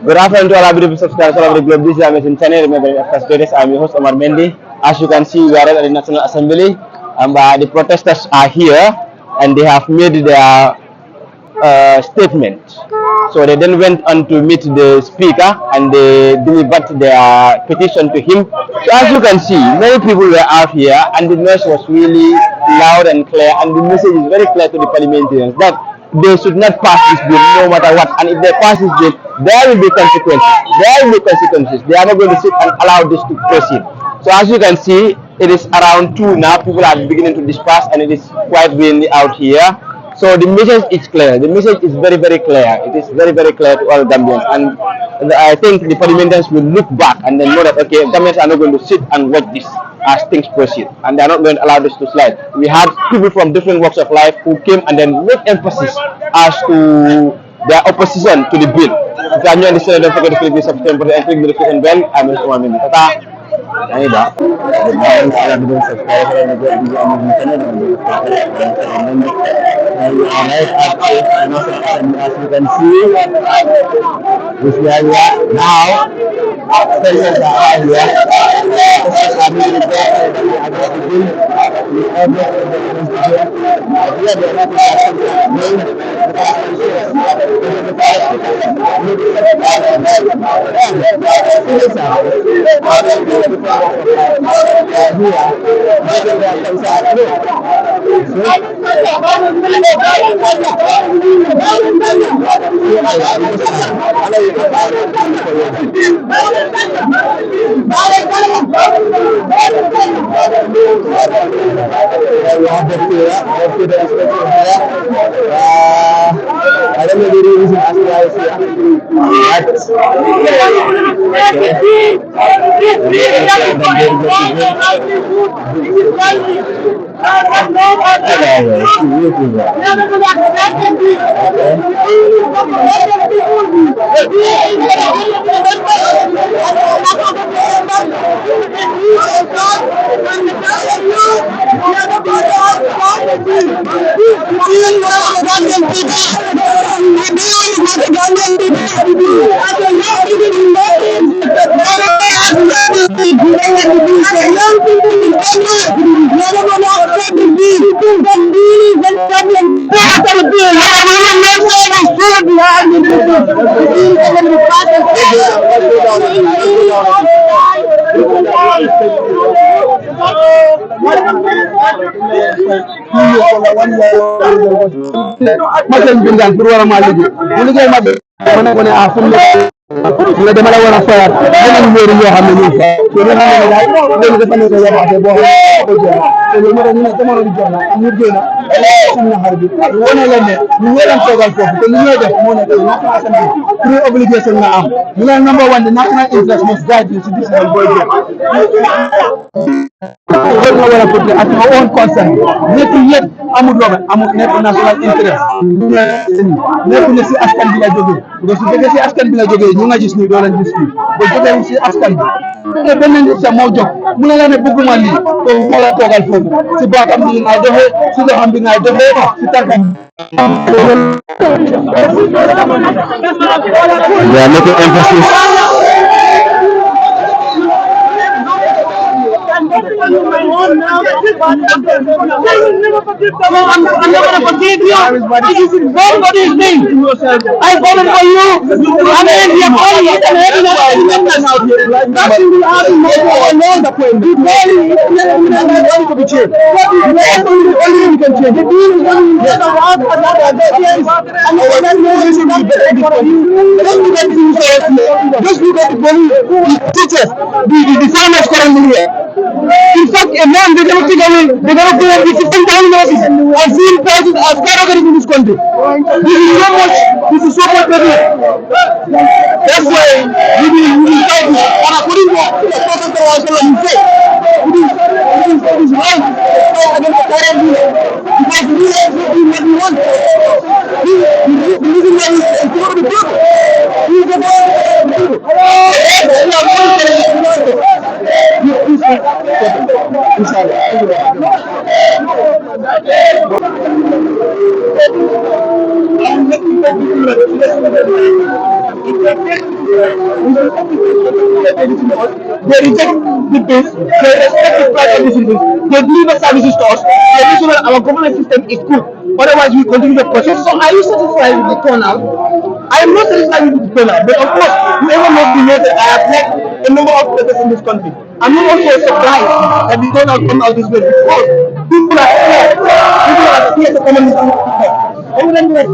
Good afternoon to all our beautiful subscribers all over the globe. This is our amazing channel. Remember, I'm your host Omar Mendy. As you can see, we are at the National Assembly. The protesters are here, and they have made their statement. So they then went on to meet the speaker, and they delivered their petition to him. So as you can see, many people were out here, and the noise was really loud and clear, and the message is very clear to the parliamentarians that they should not pass this bill no matter what. And if they pass this bill, there will be consequences. There will be consequences. They are not going to sit and allow this to proceed. So as you can see, it is around 2 now. People are beginning to disperse, and it is quite windy out here. So the message is clear. The message is very, very clear. It is very, very clear to all Gambians. And I think the parliamentarians will look back and then know that, okay, Gambians are not going to sit and watch this as things proceed. And they are not going to allow this to slide. We had people from different walks of life who came and then made emphasis as to their opposition to the bill. If you are new on this channel, don't forget to click the subscribe button and click the notification bell. I'm Mr. Mohamed. Tata. Ini dah. As you can see, this is where we are now. Stations are here. I don't know the reason as why it's here. Sudah ada malah orang saya, dengan beri dia hamil ni. Jadi hamil dah, dia ni depan saya ada bawa kerja. Jadi mana ni nak mana dijana, ni dijana. Semua harus. Mana lagi? Ni orang soal kau. Jadi ni ada mana tu nak asan tu. Free obligation na am. Mula number 1, the national interest must guide you to this budget. Kita wala putri at our own concern. Netu yet amul roba, amul netu national interest. Netu nesi askan bila joge. Because if you askan bila joge, ñu nga gis ni do len gis ni. Bo joge ci askan bi. Te benen nit sa mo jog. Mu la ne bëgguma li. Ko wala togal fofu. Ci batam bi ngay doxé, ci doxam bi ngay doxé, ci tankam. They are making emphasis. I'm not going to forgive you. This is nobody's thing. I voted for you. I mean, you're calling it and having just look at the teachers, the farmers currently here. In fact, a man, they're going to go with 15,000 office and fuel prices are skyrocketing in this country. This is so much better. That's why we will fight this. And according to the Prophet you say, it is right to fight against the current rule. Because the rule is what we want. The reason why it's going to be good. We are going to They reject the bills, they respect the private decisions, they deliver services to us, they make sure that our government system is good. Otherwise, we continue the process. So, are you satisfied with the turnout? I am not satisfied with the turnout, but of course, whoever knows me knows that I have led a number of protests in this country. I'm not also surprised that the turnout come out this way because people are scared. People are scared to come in this country. And when we are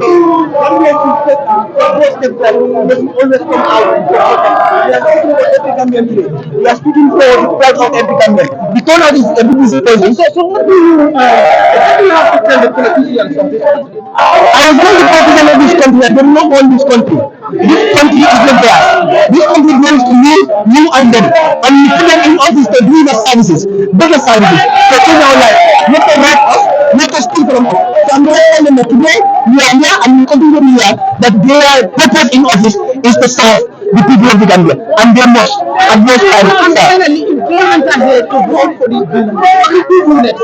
steps that doesn't always come out. We are speaking for every Gambian today. We are speaking for the pride of every Gambian. The turnout is a big disappointment. So what do you have to tell the politicians of this country? I was going to politicians of this country that they will not own this country. This country is not theirs. This country belongs to you and them. And you put them in office to deliver services, better services, to change our life, not to write us, not to steal from us. So I'm going to tell them that today we are here and we continue to be here, that their purpose in office is to serve the people of the Gambia. And they must, and most time, finally, if government are here to vote for the units,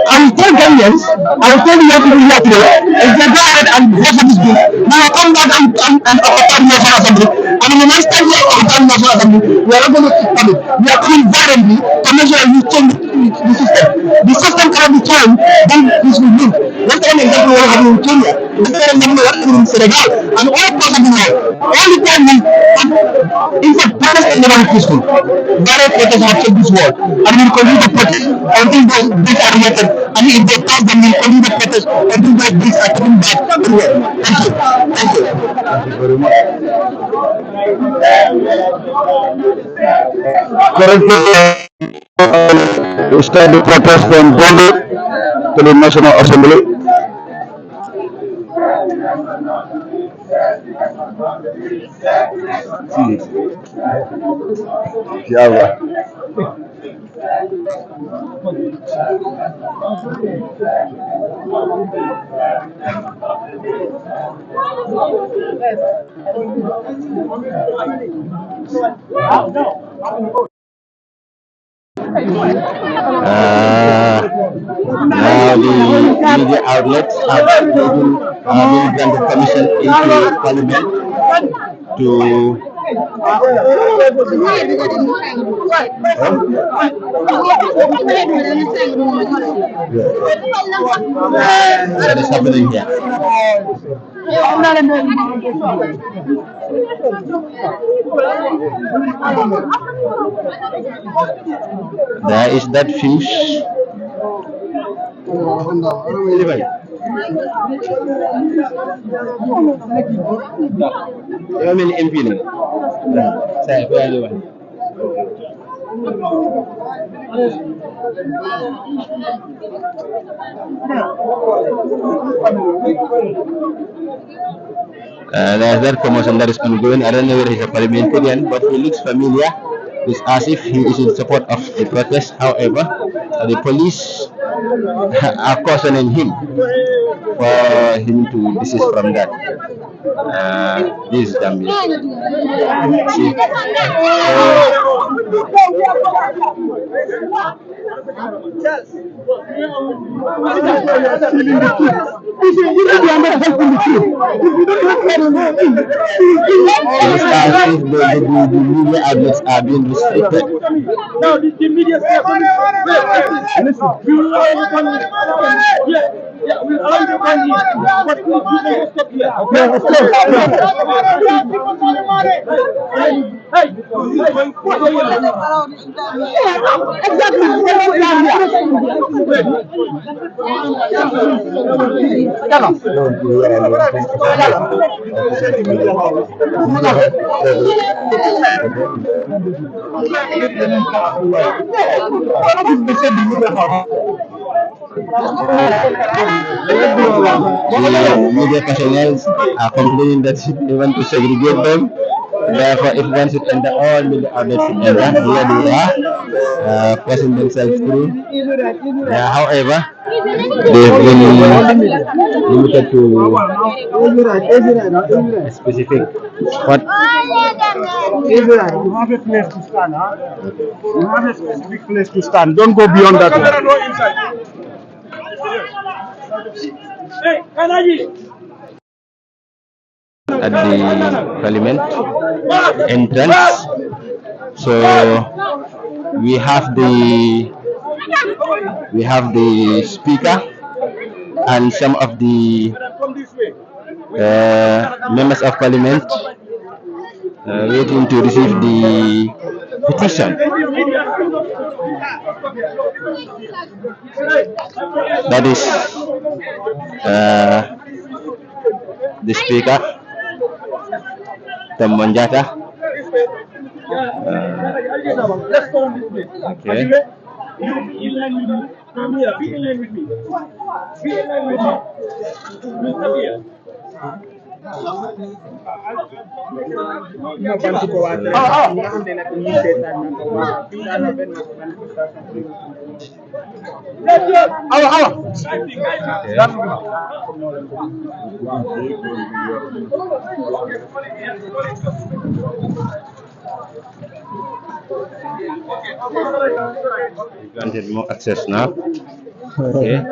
I will tell Gambians, I will tell the young people here today, if they go ahead and vote for this bill, we will come back and overturn the National Assembly. And in the next time we overturn the National Assembly, we are not going to keep coming. We are coming violently to make sure we change the system. The system cannot be changed, then this will live. That's the example what happened in Kenya. That's the example what happened in Senegal. And all across the world, all the time in fact, protest is never peaceful. Direct protests have changed this world. And we will continue to protest until those bills are related. And if they pass them, we will continue to protest until those bills are coming back to the world. Thank you. Thank you. Thank you very much. Currently, we start the protest from Bondo to the National Assembly. Yeah. Now the media outlets have been granted permission into Parliament to what is happening here? There is that fuse. How many MP? There's that promotion that is ongoing. I don't know whether he's a parliamentarian, but he looks familiar. It's as if he is in support of the protest. However, the police are cautioning him for him to desist from that. This is Gambia. See? The media outlets are being restricted. No, the media we'll allow you to come here. But please, you can stop here. The media personnel are complaining that they want to segregate them. Therefore, if one should enter, all media outlets should enter. Here they are, passing themselves through. However, they've been limited to a specific spot. You have a place to stand, huh? You have a specific place to stand. Don't go beyond that. Hey, at the Parliament entrance. So we have the speaker and some of the members of Parliament waiting to receive the petition. That is the speaker, Tamonjata. Okay. Granted more access now. Okay.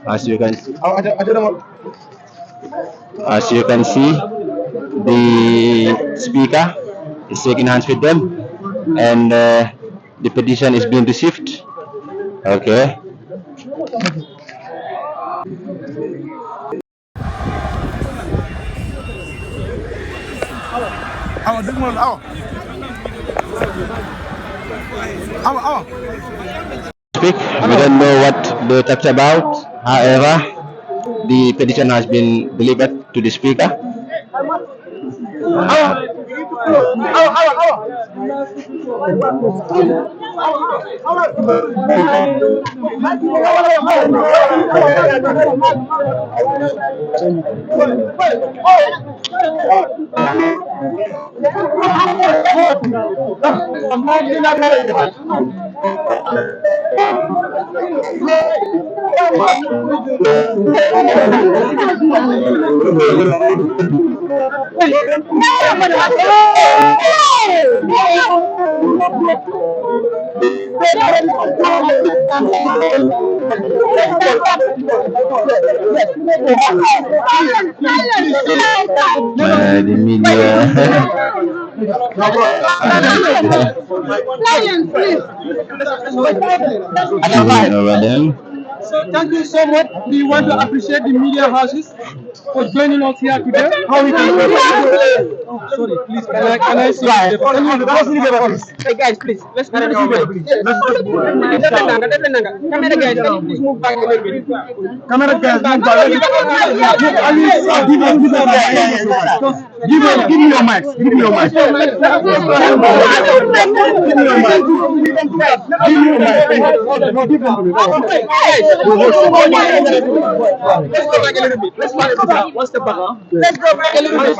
As you can see, the speaker is shaking hands with them, and the petition is being received. Okay. Speak. We don't know what they talked about. However, the petition has been delivered to the speaker. The media. So thank you so much. We want to appreciate the media houses for joining us here today. How we can sorry, please can I see the hey guys, please let's camera guys, can you please move back a little bit? Camera guys, move back. Give me your mic. Give me your mic. Let's go back a little bit. Let's go back. One step back. Let's go back a little bit.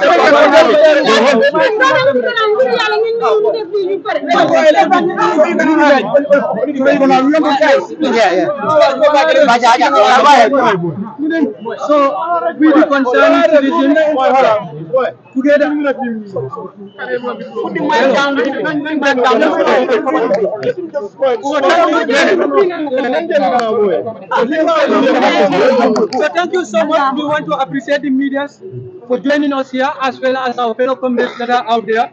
So, we the concerned citizens together. Put the mic down. So thank you so much. We want to appreciate the media for joining us here, as well as our fellow comrades that are out there.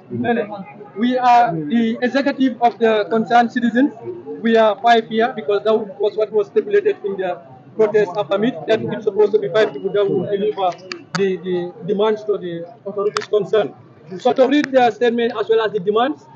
We are the executive of the concerned citizens. We are 5 here because that was what was stipulated in the protest summit, that it's supposed to be 5 people that will deliver the demands to the authorities concerned. So to read their statement as well as the demands,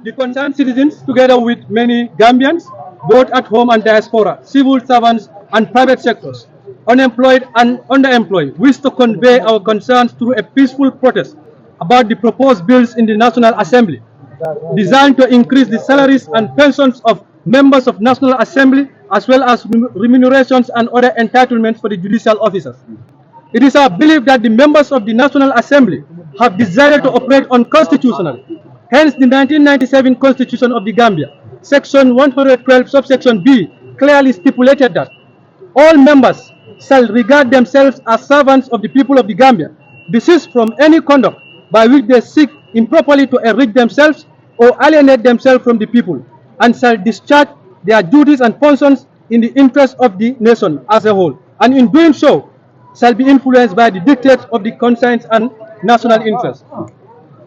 the concerned citizens, together with many Gambians, both at home and diaspora, civil servants and private sectors, unemployed and underemployed, wish to convey our concerns through a peaceful protest about the proposed bills in the National Assembly, designed to increase the salaries and pensions of members of National Assembly, as well as remunerations and other entitlements for the judicial officers. It is our belief that the members of the National Assembly have decided to operate unconstitutionally. Hence, the 1997 Constitution of the Gambia, Section 112, subsection B, clearly stipulated that all members shall regard themselves as servants of the people of the Gambia, desist from any conduct by which they seek improperly to enrich themselves or alienate themselves from the people, and shall discharge their duties and functions in the interest of the nation as a whole, and in doing so shall be influenced by the dictates of the conscience and national interest.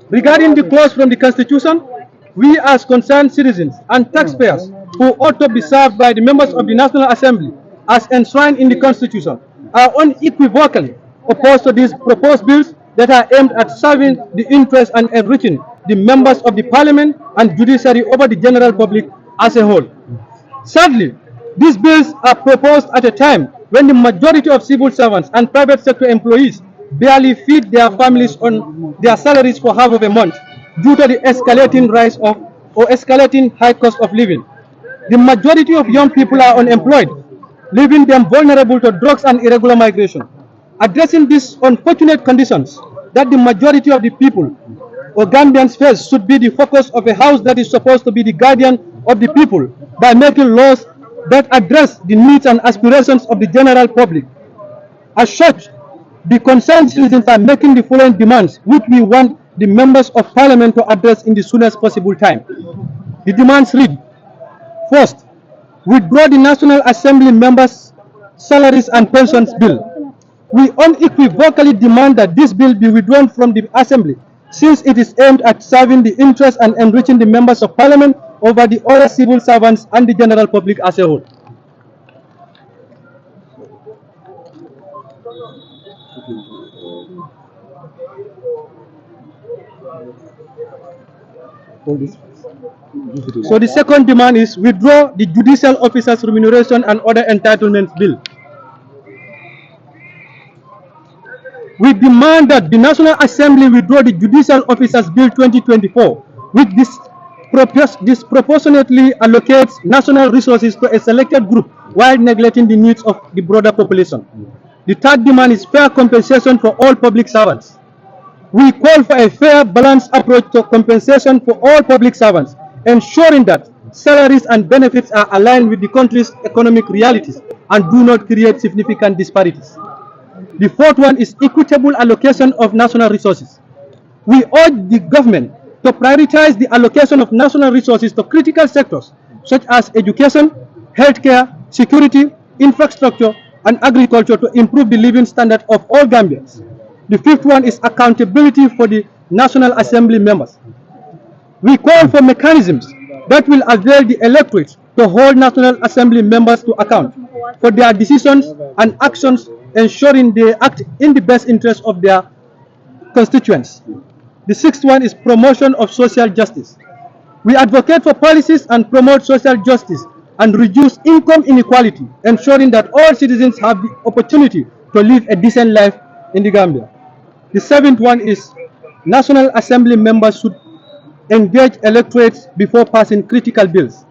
Regarding the clause from the Constitution, we as concerned citizens and taxpayers who ought to be served by the members of the National Assembly as enshrined in the Constitution are unequivocally opposed to these proposed bills that are aimed at serving the interests and enriching the members of the Parliament and judiciary over the general public as a whole. Sadly, these bills are proposed at a time when the majority of civil servants and private sector employees barely feed their families on their salaries for half of a month due to the escalating rise of or escalating high cost of living. The majority of young people are unemployed, leaving them vulnerable to drugs and irregular migration. Addressing these unfortunate conditions that the majority of the people or Gambians face should be the focus of a house that is supposed to be the guardian of the people by making laws that address the needs and aspirations of the general public. As such, the concerned citizens are making the following demands, which we want the members of Parliament to address in the soonest possible time. The demands read: first, withdraw the National Assembly members' salaries and pensions bill. We unequivocally demand that this bill be withdrawn from the Assembly, since it is aimed at serving the interests and enriching the members of Parliament over the other civil servants and the general public as a whole. So the second demand is withdraw the Judicial Officers Remuneration and Other Entitlements Bill. We demand that the National Assembly withdraw the Judicial Officers Bill 2024, which disproportionately allocates national resources to a selected group while neglecting the needs of the broader population. The third demand is fair compensation for all public servants. We call for a fair, balanced approach to compensation for all public servants, ensuring that salaries and benefits are aligned with the country's economic realities and do not create significant disparities. The fourth one is equitable allocation of national resources. We urge the government to prioritize the allocation of national resources to critical sectors such as education, healthcare, security, infrastructure, and agriculture to improve the living standard of all Gambians. The fifth one is accountability for the National Assembly members. We call for mechanisms that will avail the electorate to hold National Assembly members to account for their decisions and actions, ensuring they act in the best interest of their constituents. The sixth one is promotion of social justice. We advocate for policies and promote social justice and reduce income inequality, ensuring that all citizens have the opportunity to live a decent life in the Gambia. The seventh one is National Assembly members should engage electorates before passing critical bills.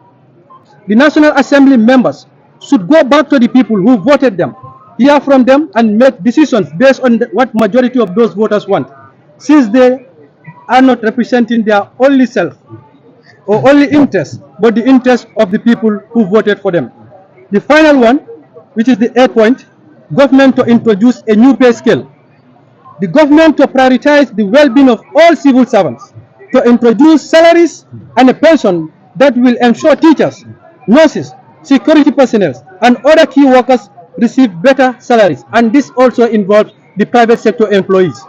The National Assembly members should go back to the people who voted them, hear from them, and make decisions based on what majority of those voters want, since they are not representing their only self or only interest, but the interest of the people who voted for them. The final one, which is the eighth point, government to introduce a new pay scale. The government to prioritize the well-being of all civil servants, to introduce salaries and a pension that will ensure teachers, nurses, security personnel, and other key workers receive better salaries, and this also involves the private sector employees.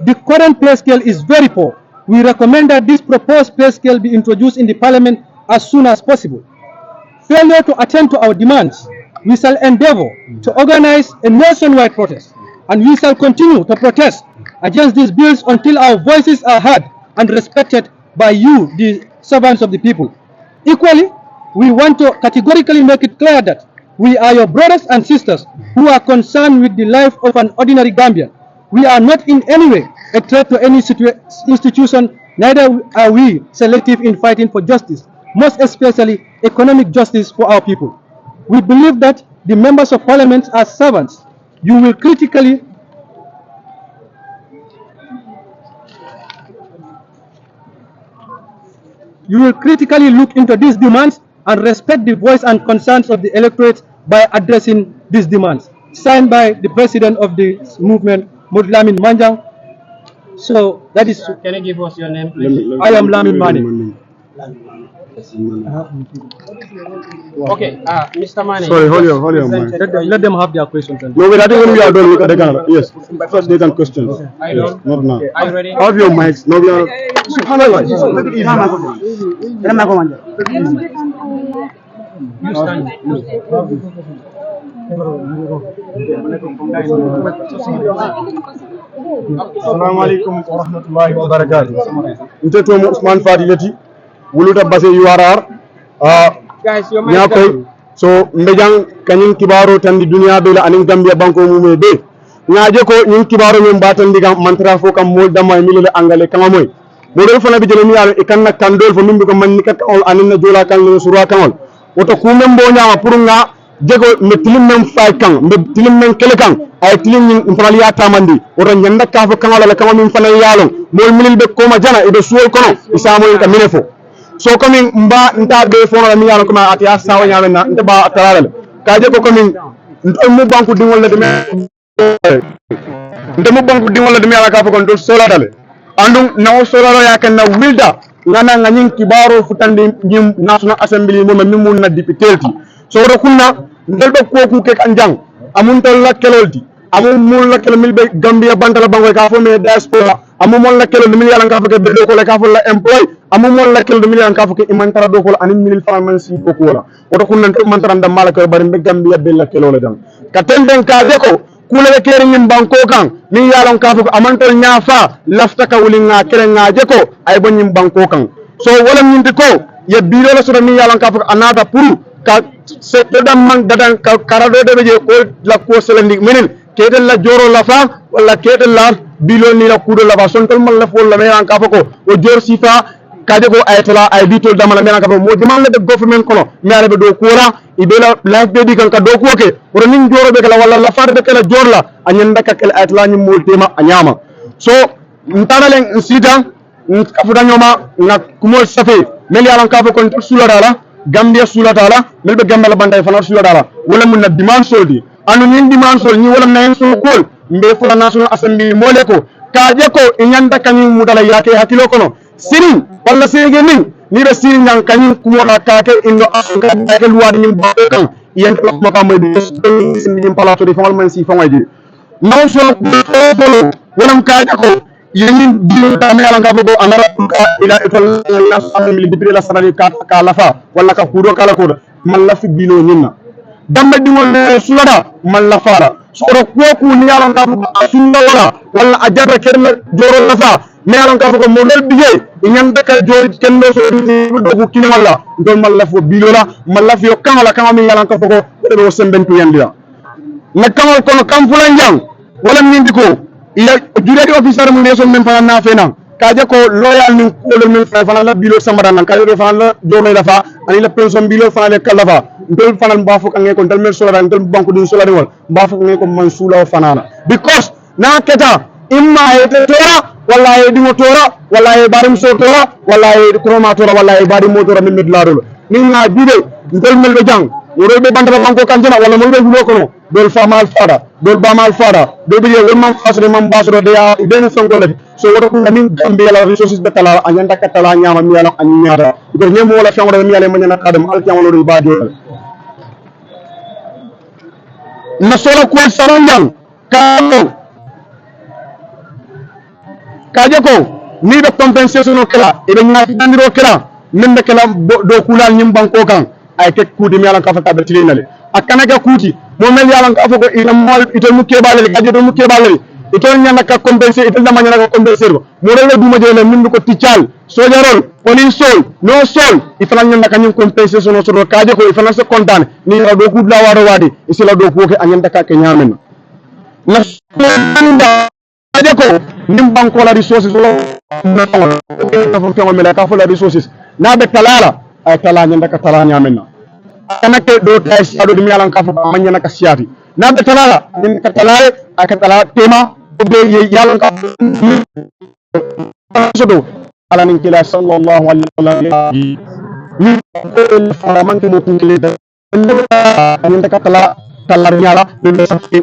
The current pay scale is very poor. We recommend that this proposed pay scale be introduced in the Parliament as soon as possible. Failure to attend to our demands, we shall endeavor to organize a nationwide protest, and we shall continue to protest against these bills until our voices are heard and respected by you, the servants of the people. Equally, we want to categorically make it clear that we are your brothers and sisters who are concerned with the life of an ordinary Gambian. We are not in any way a threat to any institution, neither are we selective in fighting for justice, most especially economic justice for our people. We believe that the members of parliament are servants. You will critically look into these demands and respect the voice and concerns of the electorate by addressing these demands. Signed by the president of the movement, Lamin Manjang. So that is. Can you give us your name, please? I am Lamin Mane. Okay, Mr. Mane. Sorry, hold on, man. Let them have their questions. No, wait, I think when we are done, they can. Yes, first they can questions. I Yes, don't. not now. Are you ready? Have your mics. No, we are. Subhanallah. You stand. Assalamu alaikum wa rahmatullahi wa barakatuh. Mteto Usman Fadilati, wuluta base URR. Guys, your mic Nyakoy down. so mbejang kanyin kibaro tandi dunia bela anin Gambia banko mume be. Ngaje ko nyin kibaro men batandi gam mantra fo kam mol dama milele angale kama moy. Model fana bi jele mi yaro e kan nak kandol fo mimbi ko man ni kat ol anin na jola kan le surwa kanol. Woto ku membo nyaama pour nga jego me tilim men fay kan me tilim men kele kan ay tilim ni impraliya tamandi woto nyanda ka fo kanol la kama min fana yalon mol milil be ko ma jana e be suwol kono isamo ka minefo. So coming mba nta be fono la mi yalo ko ma atiya sawa nyame na nta ba atarale kaje ko coming nto mu banku dingol la de nto mu banku dingol la de yala ka fa kon do sola dale andum na sola ya kan na wilda ngana ngani kibaro futande njim national assembly mo min mun na député so ro kunna ndel be ko ku ke kanjang amun tol la kelolti amun mun la kel milbe Gambia bantala bango ka fo me diaspora amun mon la kel mi yala ka fa ke be ko la ka fo la employ amu mon la kel do miliyan ka fuke imantara do ko ani milil farmansi ko ko wala oto kunnan to mantara ndam mala ko bari be Gambia be la kelo le dam ka tenden ka de ko kula be kere nyim banko kan mi yalon ka fuke amantal nyafa lafta ka wuli nga kere nga je ko ay bo nyim banko kan so wala nyindi ko ye bilo la so mi yalon ka fuke anata puru ka se dam man dadan ka karado de je ko la ko selandi menen kedel la joro la fa wala kedel la bilo ni la kudo la fa son tol man la fo la me yan ka fuke o jor sifa kaje ko ayatala ay bitol damala mena ka mo dimal de government kono mi ala be do kura ibela life be di kan ka do ko ke woro nin joro be kala wala la faade be kala jorla anyanda ka kala ayatala ni mol tema anyama so ntanalen nsida kafuda nyoma na kumol safe mel yalan ka fa kon sula dala Gambia sula dala mel be gambala bantay fana sula dala wala mun na demand soldi anu nin demand sol ni wala na so kol mbe fula national assembly mole ko kaje ko inyanda kanyi mudala yake hakilo kono sirin wala sege min ni be sirin yang kanyi kumola kake indo aka kake luwadi nyim bakan yen ko maka moy be sin palato de fongal man si fongal di naw so bolo wala kaje ko yen di ta me ala ngabo anara ila etol la family depuis la sanali ka lafa wala ka kudo kala ko man la fi bino nyinna dambe dingol sulada man la fara so ko ku ni ala ngabo asunna wala ajara kerna joro lafa me alon ka ko model bije nyanda ka jori kendo so do kini wala do malla fo bilola malla fi kamala kam mi yalan ka ko do sembentu yandira na kamal kono kam fulan jang wala nyindi ko ila juredi officer mu neso men fa na fena kaje ko loyal ni ko men fa la bilo samara nan kaje fa la do me la fa ani la pension bilo fa le kala fa ndol fanal ba fo kan ko dal men solo dal banku din solo wal ba fo ko man sula fanana because na keta imma ete tora walla e dimo tora walla e barim so tora walla e kroma tora walla e barim motora min medlarol min na jude ndol mel be jang woro be bandaba banko kanjana walla mo be wulo kono dol famal fada dol bamal fada do be wol mam fasre mam basro de ya den songo le so woro ko min gambe la resources be tala anyanda katala nyama mi yalo anyara ko nyemo wala fangro mi yale manyana kadam al tiamolo do badio na solo ko saranjang kaje ko ni be compensation o kala e be ngati dandiro kala min be kala do kulal nyim banko kan ay tek kudi mi yalan ka fa tabe tilinale akana ga kuti mo mel yalan ka fa ko ina mol ito mu kebale gaje do mu kebale itol nyana ka compenser itol dama nyana ka compenser mo le duma jele min ko tical sojarol police sol no sol itala nyana ka nyum compensation no so kaje ko ifana se contane ni ra do ku la waro wadi isila do ko ke anyanda ka ke nyamen na kaje ko nim banko la resources lo na ko mela ka fo la resources na be talala ay tala nyanda ka tala nyamen na anake do tay sado dum yalan ka fo manya na ka siati na be talala nin ka talale aka tala tema be yalan ka sodo ala nin kila sallallahu alaihi wasallam ni ko fara man ko kungile da anyanda ka tala talar nyala be safi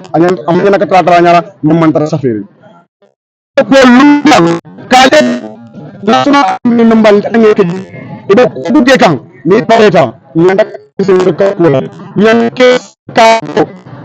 anyanda ka tala nyala mum man tara safiri ko lumam kale nasuna ni nambal ngeke ibe duge kan ni pareta nyanda ka ko yanke ka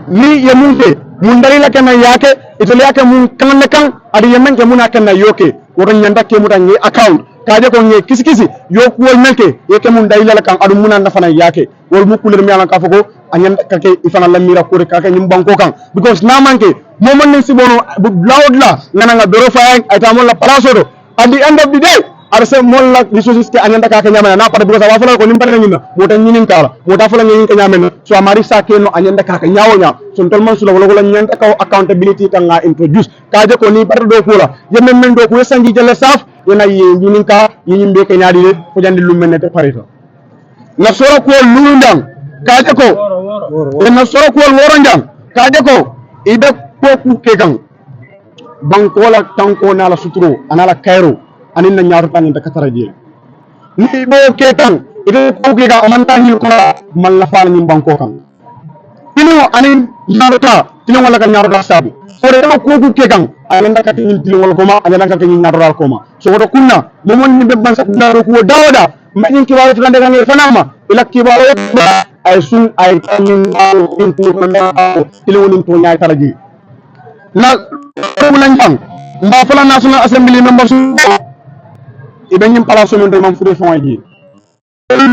ni yamunte mun dalila kana yake itole yake mun kan kan adi yemen ke muna kan yoke woron nyanda ke mutan ni account kaje ko ngi kisi yoku wol menke yake mun dalila kan adu muna nafana yake wol mu kulir mi ala ka foko anyanda ka ke ifana la mira ko ka nyum banko kan because na manke momon ni sibono loud la ngana nga bero fa ay tamon la place do at the end of the day arse molla resources ke anyanda ka nyamana na pada because wa fala ko limpare nyina mota nyinin kala mota fala ngin ka nyamena so amari sa ke no anyanda ka nyawo nya son tolman sula wala nyanda ka accountability kan nga introduce kaje ko ni bar do kula yemen men do ko sangi jelle saf yana nyinin ka yimbe ke nyaadi de ko jandi lumene te parito na soro ko lundang kaje ko na soro ko worondang kaje ko ibe ko ku ke kan bankola tanko na la suturo anala kairo anin na nyaaru tan da katara je ni bo ke tan ide ko ke ga amanta ni ko man la faal ni banko kan tino anin nyaaru ta tino wala kan nyaaru ta sabu so de ko ke kan anin da katin tino wala ko ma anin da katin nyaaru ko ma so do kunna mo mon ni be ban sa ndaro ko dawda ma ni ki wawu tan de kan fanama ila ki wawu ay sun ay tan in ko na tilo woni to nyaay taraji na ko lan jang mba fala national assembly members ibe nyim palaso men mam fude fon yi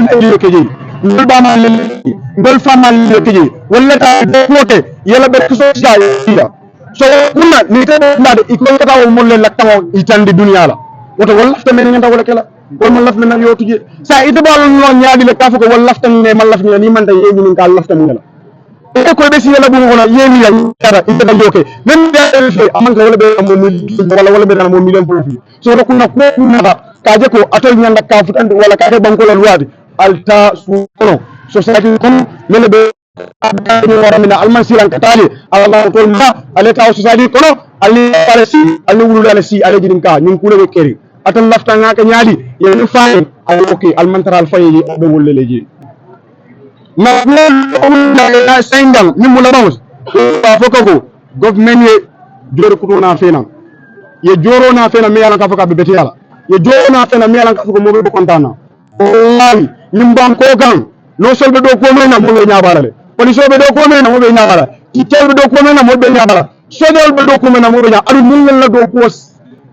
ndel ke ji ndel ba ma ndel famal ke ji wala ta wote yela be ko so ya so kunna ni ka na de iko ka taw mo le laktaw itandi dunya la woto wala lafta men ngata wala kala wala man laf men yo tuje sa ite ba no nyaadi le ka fa ko wala lafta ne man laf ni man tay yemi ni ka lafta ni la e ko be si yela bu ngona yemi ya dara ite da joke men da fe aman ka wala be mo wala be mo million profit so do kunna ko kunna kaje ko atol nyanda ka futande wala kaje banko la luwadi alta suno society kon mele be ni wara mina alman silan katali allah ko ma ale ka society kono ali paresi ali wulu dale si ale jidin ka nyun kule be keri atal lafta ngaka nyaadi ye faay ay okay alman taral fayi be wolle leji na na sendam ni mu la bawus ba foko government ye joro ko na fena ye joro na fena me yalla ka foka be beti yalla ye jona fena mi alan ko mo be kontana wallahi nyimban ko gan no solbe do ko mena mo be nyaabale police be do ko mena mo be nyaabala ti telbe do ko mena mo be nyaabala sodol be do ko mena mo be nyaa adu mun la do ko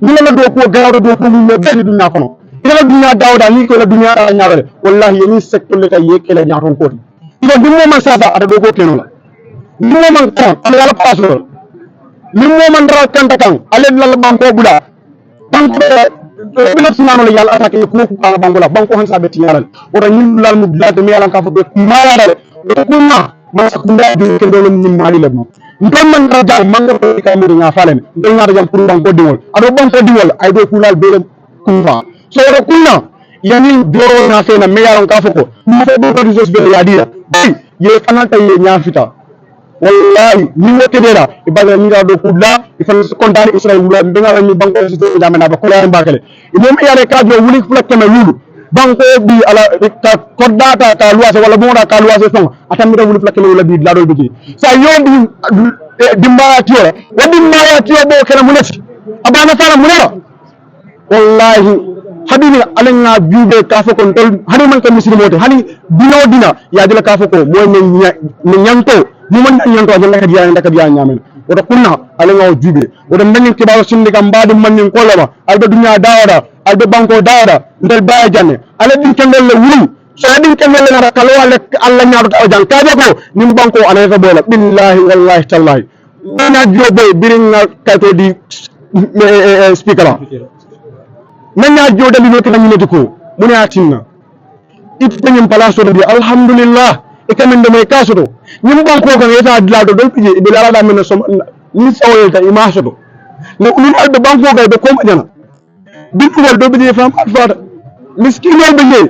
mun la do ko gawdo do ko mo be dunya kono ila dunya dawda ni ko la dunya ala nyaabale wallahi ni secteur le tay yekela nyaaton ko ila dum mo man sasa ada do ko keno la dum mo man ko ala la passeport lim mo man dara kanta kan ale la banko bula banko bina sunano le yalla atake ko ko kala bangola banko han sabe tiyaral ora nyim lal mu blade mi yalla ka fa be mala dal ko ma ma sakunda de ke do nyim mali le mo ndon man da jaw man ko ka mi nga falen ndon nga da jam pour banko diwol ado banko diwol ay do kulal be ko fa so ora kunna yani doro na fe na mi yalla ka fa ko mo fa do do jos be yadiya ye kanata ye nyafita wallahi ni wote dera ibala ni do kudla ifan kontane israel wula benga ni banko ci jamana ba ko la mbakale mom yare ka do wuli flakke na lulu banko bi ala ka kodata ka luwase wala bonda ka luwase fon atam do wuli flakke wala bi la do bi sa yondi dimba tiyo wadi maya tiyo bo kala munati abana fala munara wallahi habibi alanga jube ka fa kon tol hani man ka muslimote hani dino dina ya dila ka fa ko moy ne nyanto mu man nyanto ajalla ka diya ndaka diya nyamen oto kunna alanga jube oto men ke bawo sindi kam baade man ni ko laba albe dunya dawada albe banko dawada ndel baye janne ala din kendel le wulu so din kendel le ngara kala wala alla nyaado ta jan kaje ko nim banko ala fa bola billahi wallahi tallahi na jobe birin na kato di speaker nanya joda li noti nani ko muni atinna it penyum palaso di alhamdulillah e kamen de may kasoto nyum banko kan eta dilado don pije be la da men so ni sawelta imasoto ne ulul be banko ga be ko majana bitu wal do be fam alfata miskinol be je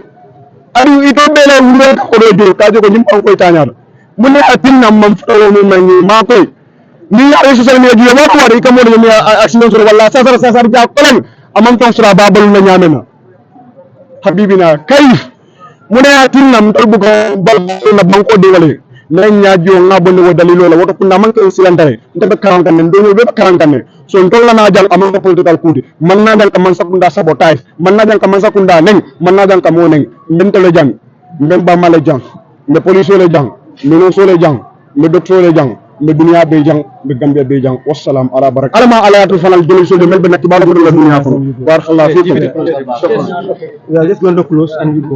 adu ito be la wuro ko do de ka jogo nyum banko tanyar muni atinna mam faro mo mani ma koy ni ya social media mo ko wari kamo de mi accident so wala sa ja kolen amam ton sura babal na nyamena habibina kayf mune atinnam dolbu ko bal na banko de wale na nyaajo ngabo ne dalilo la woto kunna man ko silantare ntabe karankan ne do be karankan so ntolla na jang amam ko political coup man na jang man sakunda sabotage man na jang man sakunda neng man na jang mo neng ndente le jang mbemba male jang me police le jang me no so le jang me docteur le jang me dunia be jang me gambia be jang wassalam ala barak alama ala atul fanal jeli so de mel be nakibala ko la dunia ko barakallahu fikum. We are just going to close and we go.